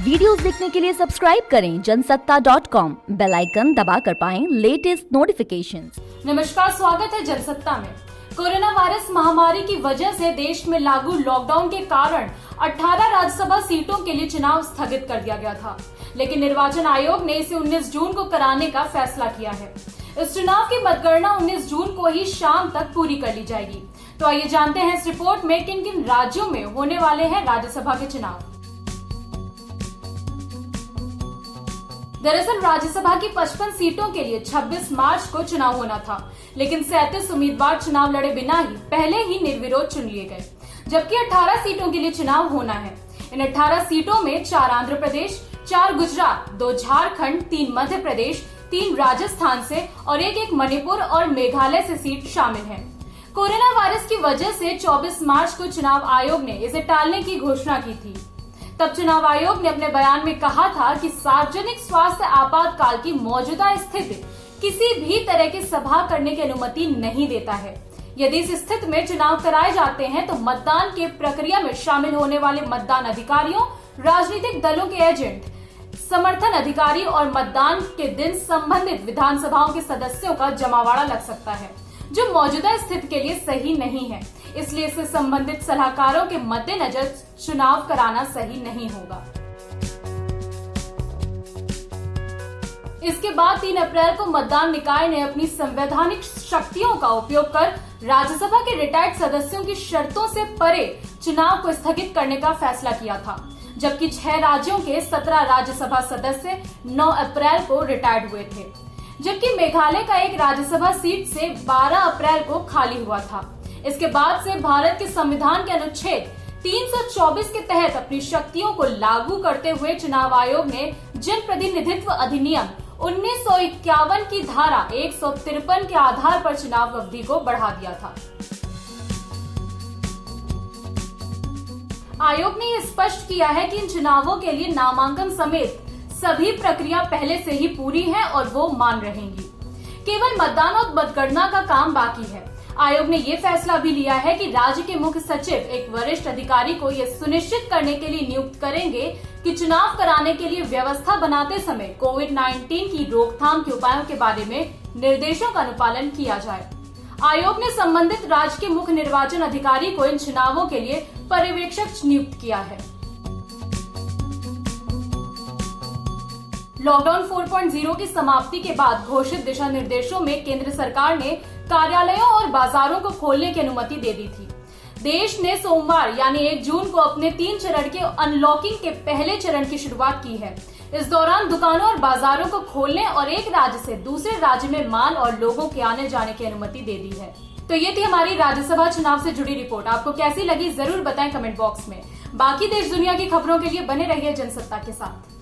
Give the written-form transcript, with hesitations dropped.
Videos देखने के लिए सब्सक्राइब करें जनसत्ता.com, बेल आइकन दबाकर पाएं लेटेस्ट नोटिफिकेशंस। नमस्कार, स्वागत है जनसत्ता में। कोरोना वायरस महामारी की वजह से देश में लागू लॉकडाउन के कारण 18 राज्यसभा सीटों के लिए चुनाव स्थगित कर दिया गया था, लेकिन निर्वाचन आयोग ने इसे 19 जून को कराने का फैसला किया है। इस चुनाव की मतगणना 19 जून को ही शाम तक पूरी कर ली जाएगी। तो आइए जानते हैं इस रिपोर्ट में किन किन राज्यों में होने वाले हैं राज्यसभा के चुनाव। दरअसल राज्यसभा की 55 सीटों के लिए 26 मार्च को चुनाव होना था, लेकिन 37 उम्मीदवार चुनाव लड़े बिना ही पहले ही निर्विरोध चुन लिए गए, जबकि 18 सीटों के लिए चुनाव होना है। इन 18 सीटों में 4 आंध्र प्रदेश, 4 गुजरात, 2 झारखंड, 3 मध्य प्रदेश, 3 राजस्थान से और एक मणिपुर और मेघालय से सीट शामिल है। कोरोना वायरस की वजह से 24 मार्च को चुनाव आयोग ने इसे टालने की घोषणा की थी। तब चुनाव आयोग ने अपने बयान में कहा था कि सार्वजनिक स्वास्थ्य आपातकाल की मौजूदा स्थिति किसी भी तरह की सभा करने की अनुमति नहीं देता है। यदि इस स्थिति में चुनाव कराए जाते हैं तो मतदान के प्रक्रिया में शामिल होने वाले मतदान अधिकारियों, राजनीतिक दलों के एजेंट, समर्थन अधिकारी और मतदान के दिन संबंधित विधानसभाओं के सदस्यों का जमावड़ा लग सकता है, जो मौजूदा स्थिति के लिए सही नहीं है। इसलिए इससे संबंधित सलाहकारों के मद्देनजर चुनाव कराना सही नहीं होगा। इसके बाद 3 अप्रैल को मतदान निकाय ने अपनी संवैधानिक शक्तियों का उपयोग कर राज्यसभा के रिटायर्ड सदस्यों की शर्तों से परे चुनाव को स्थगित करने का फैसला किया था, जबकि 6 राज्यों के 17 राज्यसभा सदस्य 9 अप्रैल को रिटायर्ड हुए थे, जबकि मेघालय का एक राज्यसभा सीट से 12 अप्रैल को खाली हुआ था। इसके बाद से भारत के संविधान के अनुच्छेद 324 के तहत अपनी शक्तियों को लागू करते हुए चुनाव आयोग ने जनप्रतिनिधित्व अधिनियम 1951 की धारा 153 के आधार पर चुनाव अवधि को बढ़ा दिया था। आयोग ने स्पष्ट किया है कि इन चुनावों के लिए नामांकन समेत सभी प्रक्रिया पहले से ही पूरी है और वो मान रहेंगी। केवल मतदान और मतगणना का काम बाकी है। आयोग ने ये फैसला भी लिया है कि राज्य के मुख्य सचिव एक वरिष्ठ अधिकारी को यह सुनिश्चित करने के लिए नियुक्त करेंगे कि चुनाव कराने के लिए व्यवस्था बनाते समय कोविड-19 की रोकथाम के उपायों के बारे में निर्देशों का अनुपालन किया जाए। आयोग ने संबंधित राज्य के मुख्य निर्वाचन अधिकारी को इन चुनावों के लिए पर्यवेक्षक नियुक्त किया है। लॉकडाउन 4.0 की समाप्ति के बाद घोषित दिशा निर्देशों में केंद्र सरकार ने कार्यालयों और बाजारों को खोलने की अनुमति दे दी थी। देश ने सोमवार यानी 1 जून को अपने 3 चरण के अनलॉकिंग के पहले चरण की शुरुआत की है। इस दौरान दुकानों और बाजारों को खोलने और एक राज्य से दूसरे राज्य में माल और लोगों के आने जाने की अनुमति दे दी है। तो ये थी हमारी राज्यसभा चुनाव से जुड़ी रिपोर्ट। आपको कैसी लगी जरूर बताएं कमेंट बॉक्स में। बाकी देश दुनिया की खबरों के लिए बने रहिए जनसत्ता के साथ।